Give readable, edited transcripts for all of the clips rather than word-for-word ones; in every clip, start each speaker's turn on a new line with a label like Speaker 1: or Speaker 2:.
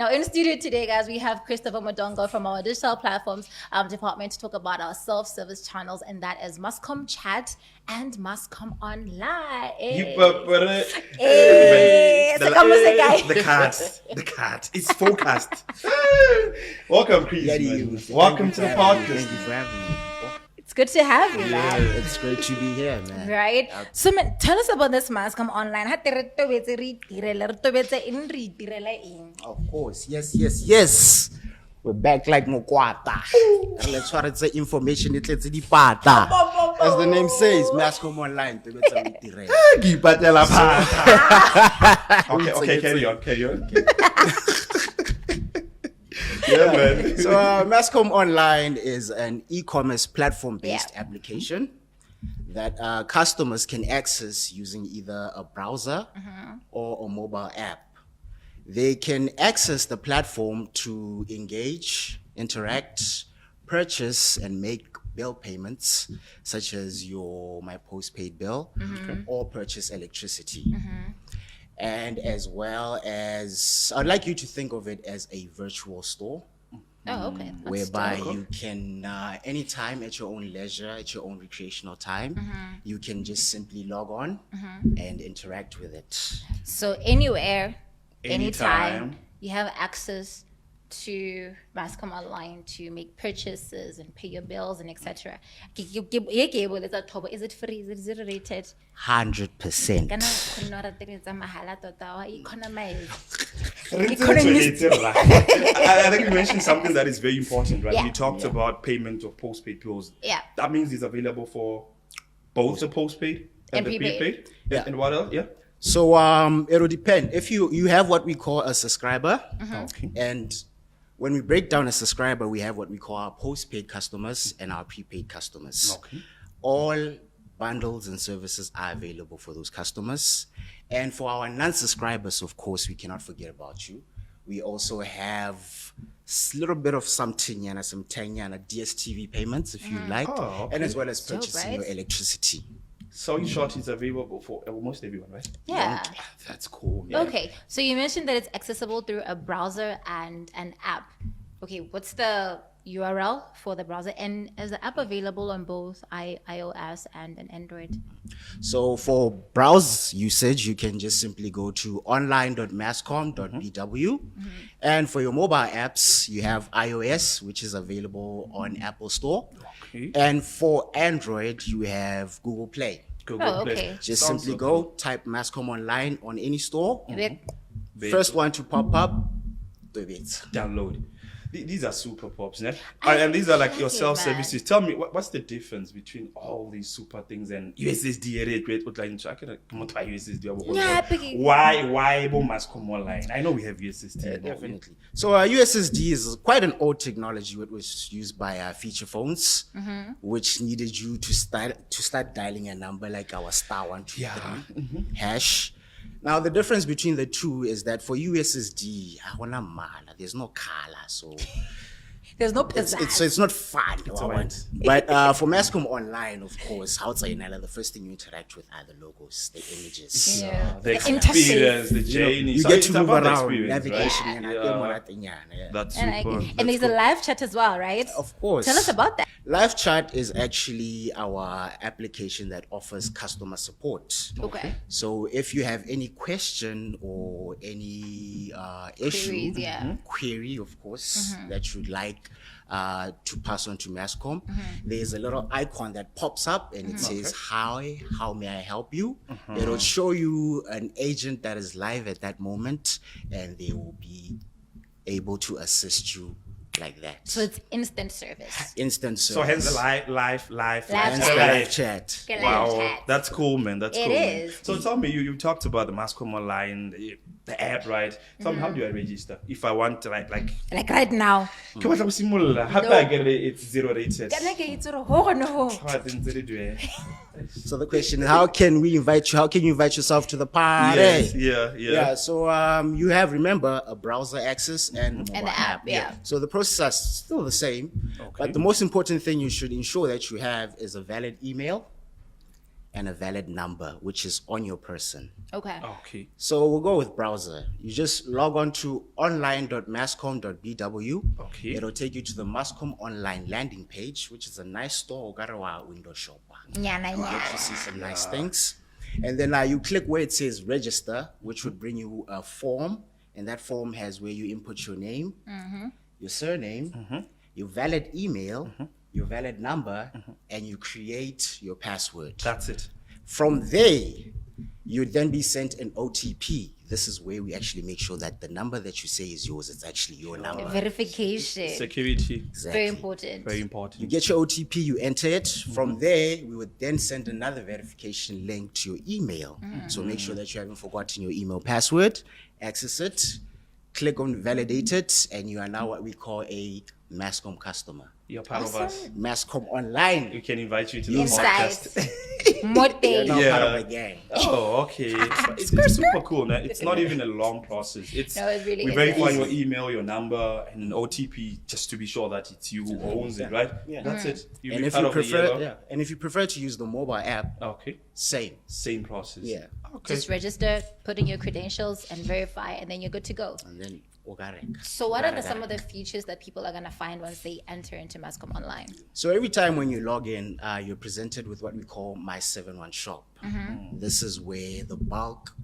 Speaker 1: Now, in studio today, guys, we have Christopher Madongo from our digital platforms department to talk about our self-service channels, and that is Mascom Chat and Mascom Online.
Speaker 2: Hey. The cat. It's focused. Welcome, Chris. Welcome to the podcast.
Speaker 3: Thank you for having me.
Speaker 1: It's good to have you, man.
Speaker 3: It's great to be here, man.
Speaker 1: Right? So, man, tell us about this Mascom Online.
Speaker 3: Of course. Yes. We're back like Mokwata. And let's try to say information. It's the pata. As the name says, Mascom Online.
Speaker 2: Okay, carry on. Yeah, man.
Speaker 3: So, Mascom Online is an e-commerce platform-based application that customers can access using either a browser or a mobile app. They can access the platform to engage, interact, purchase, and make bill payments, such as your My Postpaid bill or purchase electricity. And as well as, I'd like you to think of it as a virtual store.
Speaker 1: Oh, okay.
Speaker 3: Whereby you can, anytime at your own leisure, at your own recreational time, you can just simply log on and interact with it.
Speaker 1: So anywhere, anytime, you have access to Mascom Online to make purchases and pay your bills and etc. Is it free? Is it zero rated?
Speaker 3: 100%.
Speaker 2: I think you mentioned something that is very important, right?
Speaker 1: Yeah.
Speaker 2: You talked about payment of postpaid bills.
Speaker 1: Yeah.
Speaker 2: That means it's available for both the postpaid and the prepaid.
Speaker 3: Yeah.
Speaker 2: And what else? Yeah.
Speaker 3: So it'll depend. If you have what we call a subscriber,
Speaker 2: Okay.
Speaker 3: and when we break down a subscriber, we have what we call our postpaid customers and our prepaid customers.
Speaker 2: Okay.
Speaker 3: All bundles and services are available for those customers. And for our non-subscribers, of course, we cannot forget about you. We also have a little bit of some Tanyana DSTV payments, if you like,
Speaker 2: Oh, okay.
Speaker 3: and as well as
Speaker 1: Dope,
Speaker 3: purchasing
Speaker 1: right?
Speaker 3: your electricity.
Speaker 2: So in short, it's available for almost everyone, right?
Speaker 1: Yeah.
Speaker 2: That's cool, man.
Speaker 1: Okay, so you mentioned that it's accessible through a browser and an app. Okay, what's the URL for the browser? And is the app available on both iOS and an Android?
Speaker 3: So for browse usage, you can just simply go to online.mascom.bw. And for your mobile apps, you have iOS, which is available on Apple Store.
Speaker 2: Okay.
Speaker 3: And for Android, you have Google Play.
Speaker 2: Google
Speaker 1: Oh,
Speaker 2: Play.
Speaker 1: okay.
Speaker 3: Just
Speaker 2: Sounds
Speaker 3: simply
Speaker 2: so
Speaker 3: go,
Speaker 2: cool.
Speaker 3: type Mascom Online on any store.
Speaker 1: Very
Speaker 3: First one to pop up, do it.
Speaker 2: Download. These are super pops, né? And these are like your
Speaker 1: like it,
Speaker 2: self-services. Tell me, what's the difference between all these super things and USSD? Why Mascom Online? I know we have USSD.
Speaker 3: Definitely. So USSD is quite an old technology. It was used by feature phones, which needed you to start dialing a number like our *123 hash. Now the difference between the two is that for USSD, there's no color, so
Speaker 1: There's no pizzazz.
Speaker 3: it's not fun.
Speaker 2: alright.
Speaker 3: But for Mascom Online, of course, outside the first thing you interact with are the logos, the images.
Speaker 1: Yeah.
Speaker 2: The
Speaker 1: The
Speaker 2: experience, the
Speaker 3: You know,
Speaker 2: journey.
Speaker 3: you
Speaker 2: So
Speaker 3: get
Speaker 2: it's
Speaker 3: to move
Speaker 2: about the
Speaker 3: around,
Speaker 2: experience,
Speaker 3: navigation,
Speaker 2: right?
Speaker 3: and
Speaker 2: Yeah.
Speaker 3: yeah.
Speaker 2: That's
Speaker 1: And,
Speaker 2: super.
Speaker 1: and there's a live chat as well, right?
Speaker 3: Of course.
Speaker 1: Tell us about that.
Speaker 3: Live chat is actually our application that offers customer support.
Speaker 1: Okay.
Speaker 3: So if you have any question or any issue,
Speaker 1: Queries, yeah.
Speaker 3: query, of course, that you'd like to pass on to Mascom, there's a little icon that pops up and it says, "Hi, how may I help you?" It'll show you an agent that is live at that moment, and they will be able to assist you like that.
Speaker 1: So it's instant service.
Speaker 3: Instant service.
Speaker 2: So hence the live
Speaker 3: Hence the live chat.
Speaker 1: Okay, live
Speaker 2: Wow,
Speaker 1: chat.
Speaker 2: that's cool, man. That's
Speaker 1: It
Speaker 2: cool. Man.
Speaker 1: is.
Speaker 2: So tell me, you talked about the Mascom Online, the app, right? Tell me, how do I register if I want to like?
Speaker 1: Like right now.
Speaker 2: How do I get it's zero rated? How did it do it?
Speaker 3: So the question is, how can we invite you? How can you invite yourself to the party?
Speaker 2: Yes, yeah.
Speaker 3: So you have, remember, a browser access and a mobile
Speaker 1: And the app, yeah.
Speaker 3: So the process is still the same,
Speaker 2: Okay.
Speaker 3: but the most important thing you should ensure that you have is a valid email and a valid number, which is on your person.
Speaker 1: Okay.
Speaker 2: Okay.
Speaker 3: So we'll go with browser. You just log on to online.mascom.bw.
Speaker 2: Okay.
Speaker 3: It'll take you to the Mascom online landing page, which is a nice store, Garawa window shopper.
Speaker 1: Nyana,
Speaker 3: You
Speaker 1: nyana.
Speaker 3: get to see some nice things. And then you click where it says register, which would bring you a form. And that form has where you input your name, your surname, your valid email, your valid number, and you create your password.
Speaker 2: That's it.
Speaker 3: From there, you'd then be sent an OTP. This is where we actually make sure that the number that you say is yours, it's actually your number.
Speaker 1: Verification.
Speaker 2: Security.
Speaker 1: Very important.
Speaker 2: Very important.
Speaker 3: You get your OTP, you enter it. From there, we would then send another verification link to your email. So make sure that you haven't forgotten your email password, access it, click on validate it, and you are now what we call a Mascom customer.
Speaker 2: You're part of us.
Speaker 3: Mascom Online.
Speaker 2: We can invite you to the
Speaker 1: Inside.
Speaker 2: podcast.
Speaker 1: Mote.
Speaker 3: You're now
Speaker 2: Yeah.
Speaker 3: part of a gang.
Speaker 2: Oh, okay. It's super cool. Man. It's not even a long process. It's
Speaker 1: No, it really
Speaker 2: we
Speaker 1: is
Speaker 2: verify
Speaker 1: easy.
Speaker 2: your email, your number, and an OTP just to be sure that it's you who owns it, right?
Speaker 3: Yeah.
Speaker 2: That's it. You'll
Speaker 3: And
Speaker 2: be
Speaker 3: if
Speaker 2: part
Speaker 3: you
Speaker 2: of the
Speaker 3: prefer,
Speaker 2: yellow.
Speaker 3: and if you prefer to use the mobile app,
Speaker 2: Okay.
Speaker 3: same.
Speaker 2: Same process.
Speaker 3: Yeah.
Speaker 2: Okay.
Speaker 1: Just register, put in your credentials, and verify, and then you're good to go.
Speaker 3: And then
Speaker 1: So, what are some of the features that people are going to find once they enter into Mascom Online?
Speaker 3: So every time when you log in, you're presented with what we call My 7-1 Shop. This is where the bulk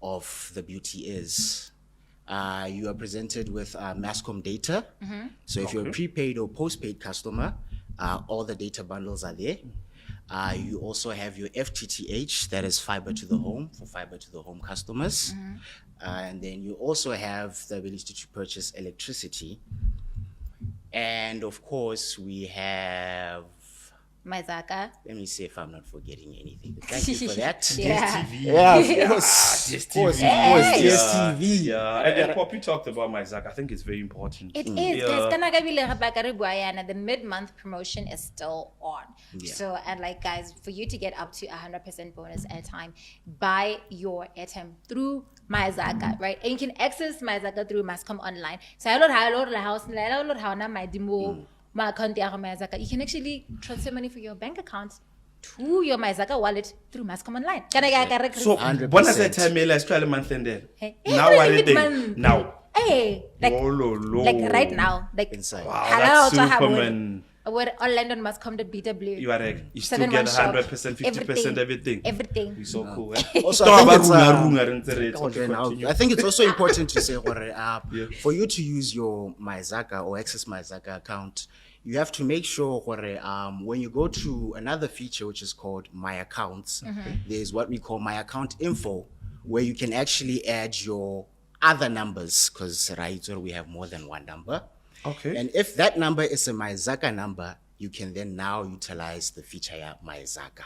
Speaker 3: of the beauty is. You are presented with Mascom data. So if you're a prepaid or postpaid customer, all the data bundles are there. You also have your FTTH, that is fiber to the home, for fiber to the home customers. And then you also have the ability to purchase electricity. And of course, we have,
Speaker 1: Maizaka.
Speaker 3: let me see if I'm not forgetting anything. Thank you for that.
Speaker 1: Yeah.
Speaker 3: Yeah, of course.
Speaker 2: DSTV.
Speaker 3: Of course,
Speaker 2: Yeah.
Speaker 3: DSTV.
Speaker 2: Yeah. And Poppy talked about my Zach. I think it's very important.
Speaker 1: It is.
Speaker 2: Yeah.
Speaker 1: Guys, kana kabile ga ba ka re bua yana, the mid-month promotion is still on.
Speaker 3: Yeah.
Speaker 1: So, and like guys, for you to get up to 100% bonus airtime, buy your airtime through MyZaka, right? And you can access MyZaka through Mascom Online. So, I don't know my demo, my account, MyZaka. You can actually transfer money for your bank account to your MyZaka wallet through Mascom Online.
Speaker 2: So,
Speaker 3: 100%.
Speaker 2: when I say time, let's try a month and then.
Speaker 1: Hey,
Speaker 2: Now
Speaker 1: hey,
Speaker 2: what
Speaker 1: look
Speaker 2: are
Speaker 1: at
Speaker 2: they?
Speaker 1: man.
Speaker 2: Now.
Speaker 1: Hey, like,
Speaker 2: Oh, lo.
Speaker 1: like right now, like
Speaker 3: Inside.
Speaker 2: Wow,
Speaker 1: Hello,
Speaker 2: that's
Speaker 1: to have
Speaker 2: Superman.
Speaker 1: word online on Mascom.bw.
Speaker 2: You are right. You still
Speaker 1: 7-1
Speaker 2: get
Speaker 1: shop.
Speaker 2: 100%, 50%, everything.
Speaker 1: Everything.
Speaker 2: You're so cool. Eh?
Speaker 3: Also,
Speaker 2: Talk
Speaker 3: I think
Speaker 2: about
Speaker 3: it's,
Speaker 2: runga, runga,
Speaker 3: Okay, now,
Speaker 2: continue.
Speaker 3: I think it's also important to say,
Speaker 2: Yeah.
Speaker 3: for you to use your MyZaka or access MyZaka account, you have to make sure when you go to another feature which is called My Accounts, there's what we call My Account Info, where you can actually add your other numbers, because we have more than one number.
Speaker 2: Okay.
Speaker 3: And if that number is a MyZaka number, you can then now utilize the feature MyZaka.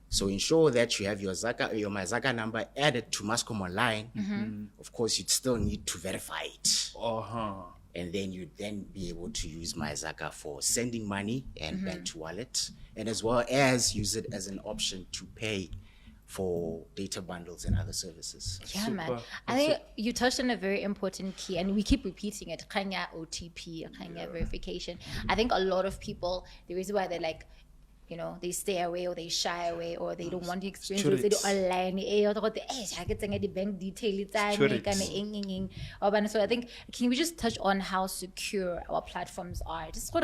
Speaker 3: So ensure that you have your MyZaka number added to Mascom Online. Of course, you'd still need to verify it.
Speaker 2: Uh-huh.
Speaker 3: And then you'd then be able to use MyZaka for sending money and bank to wallet, and as well as use it as an option to pay for data bundles and other services.
Speaker 1: Yeah, man.
Speaker 2: Super.
Speaker 1: I think you touched on a very important key, and we keep repeating it. Kanya OTP, Kanya verification. I think a lot of people, the reason why they're like, you know, they stay away or they shy away or they don't want to experience it
Speaker 2: Securities.
Speaker 1: online. The bank detail. So I think, can we just touch on how secure our platforms are? Just you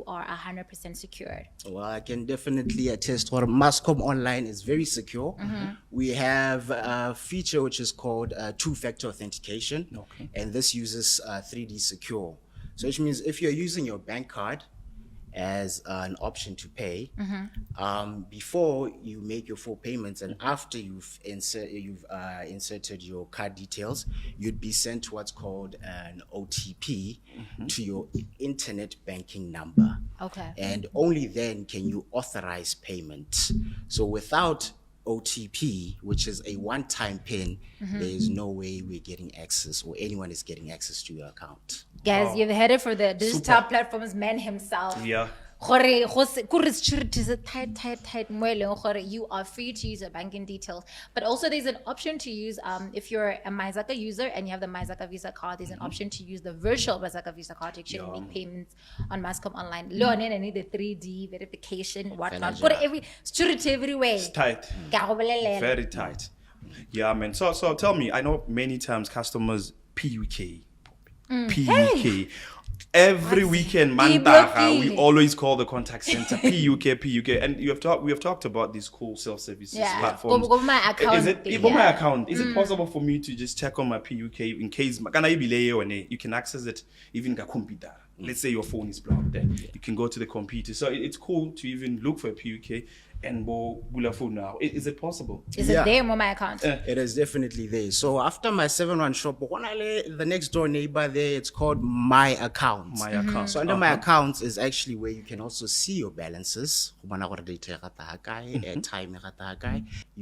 Speaker 1: are 100% secured.
Speaker 3: Well, I can definitely attest Mascom Online is very secure. We have a feature which is called two-factor authentication, and this uses 3D Secure. So which means if you're using your bank card as an option to pay, before you make your full payments and after you've inserted your card details, you'd be sent what's called an OTP to your internet banking number.
Speaker 1: Okay.
Speaker 3: And only then can you authorize payment. So without OTP, which is a one-time PIN, there is no way we're getting access or anyone is getting access to your account.
Speaker 1: Guys, you've heard it for the digital
Speaker 2: Super.
Speaker 1: platforms man himself.
Speaker 2: Yeah.
Speaker 1: tight mo e leng gore you are free to use your banking details. But also there's an option to use if you're a MyZaka user and you have the MyZaka Visa card, there's an option to use the virtual MyZaka Visa card to actually make payments on Mascom online. Lo ne need the 3D verification, whatnot. Got every security everywhere.
Speaker 2: It's tight. Very tight. Yeah, man. So tell me, I know many times customers PUK. PUK. Every weekend, Mandaga, we always call the contact center PUK, and we have talked about these cool self-services platforms.
Speaker 1: Go my account.
Speaker 2: Is it my account? Is it possible for me to just check on my PUK in case you can access it even ga computer? Let's say your phone is blocked there. You can go to the computer. So it's cool to even look for a PUK and go Gula phone now. Is it possible?
Speaker 1: Is it there on my account?
Speaker 3: It is definitely there. So after my 7-1 shop, the next door neighbor there, it's called My Account.
Speaker 2: My account.
Speaker 3: So under My Accounts is actually where you can also see your balances. You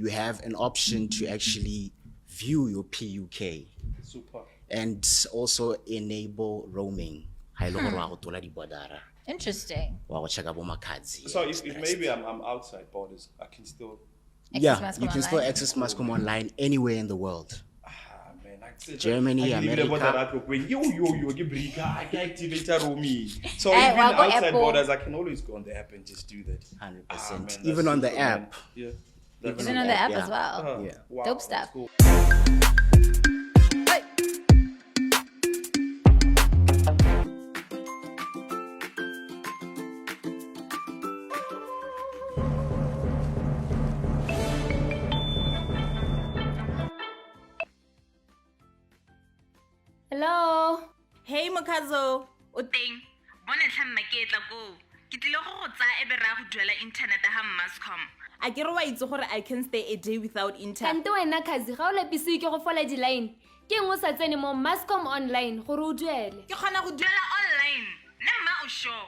Speaker 3: have an option to actually view your PUK.
Speaker 2: Super.
Speaker 3: And also enable roaming.
Speaker 1: Interesting.
Speaker 2: So if maybe I'm outside borders, I can still.
Speaker 1: Access
Speaker 3: you
Speaker 1: Mascom
Speaker 3: can still
Speaker 1: online.
Speaker 3: access Mascom online anywhere in the world.
Speaker 2: Man,
Speaker 3: Germany, America.
Speaker 2: I can activate roaming. So
Speaker 1: Hey,
Speaker 2: even
Speaker 1: well, go
Speaker 2: outside
Speaker 1: Apple.
Speaker 2: borders, I can always go on the app and just do that.
Speaker 3: 100%.
Speaker 2: Man,
Speaker 3: Even
Speaker 2: that's
Speaker 3: on the
Speaker 2: super, man.
Speaker 3: app.
Speaker 2: Yeah.
Speaker 1: Even on the app
Speaker 3: Yeah.
Speaker 1: as well.
Speaker 3: Yeah.
Speaker 2: Wow,
Speaker 1: Dope
Speaker 2: that's
Speaker 1: stuff.
Speaker 2: cool.
Speaker 1: Hello.
Speaker 4: Hey Makazo, o teng. Bona tlhamma ke etla go. Ke tlile go tsaya ebe ra go duela internet ha Mascom. A ke re wa itse gore I can stay a day without internet.
Speaker 5: Kante wena khazi ga o lapisiwe ke go fola di-line ke eng o sa tsene mo Mascom online gore o duele
Speaker 4: Ke kgona go duela online. Nna mma o sure.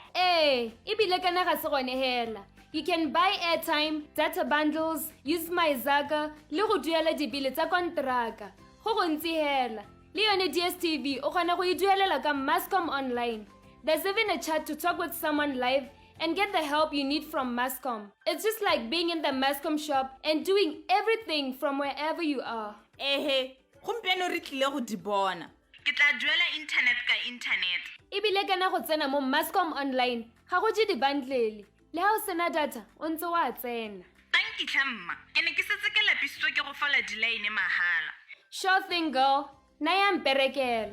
Speaker 5: ebile kana ga se gone hela you can buy airtime data bundles use MyZaka le go duela dibile tsa kontraka go gontsi hela le yone DSTV o kgona go e duelela ka Mascom online. There's even a chat to talk with someone live and get the help you need from Mascom. It's just like being in the Mascom shop and doing everything from wherever you are.
Speaker 4: Ehe, gompieno re tlile go di bona. Ke tla duela internet ka internet.
Speaker 5: Ebile kana go tsena mo Mascom online ga go je di-bundle le ha o sena data o ntse wa tsena.
Speaker 4: Thank you tlhamma. Ke ne ke setse ke lapisitswe ke go fola di-line mahala.
Speaker 5: Sure thing girl, naya mperekela.